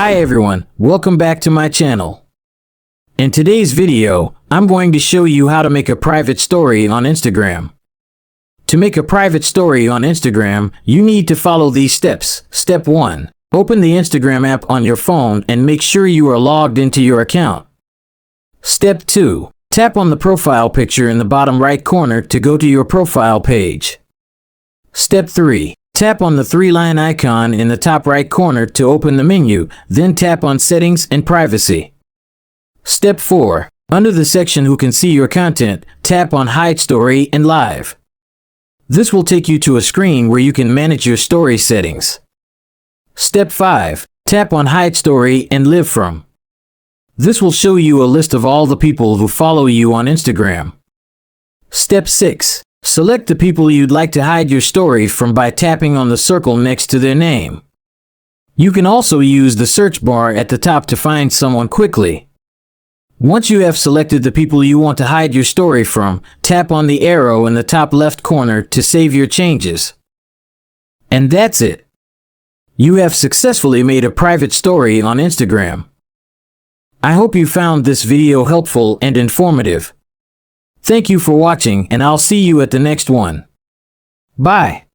Hi everyone, welcome back to my channel. In today's video, I'm going to show you how to make a private story on Instagram. To make a private story on Instagram, you need to follow these steps. Step 1. Open the Instagram app on your phone and make sure you are logged into your account. Step 2. Tap on the profile picture in the bottom right corner to go to your profile page. Step 3. Tap on the 3-line icon in the top right corner to open the menu, then tap on Settings and Privacy. Step 4. Under the section Who can see your content, tap on Hide Story and Live. This will take you to a screen where you can manage your story settings. Step 5. Tap on Hide Story and Live From. This will show you a list of all the people who follow you on Instagram. Step 6. Select the people you'd like to hide your story from by tapping on the circle next to their name. You can also use the search bar at the top to find someone quickly. Once you have selected the people you want to hide your story from, tap on the arrow in the top left corner to save your changes. And that's it. You have successfully made a private story on Instagram. I hope you found this video helpful and informative. Thank you for watching, and I'll see you at the next one. Bye.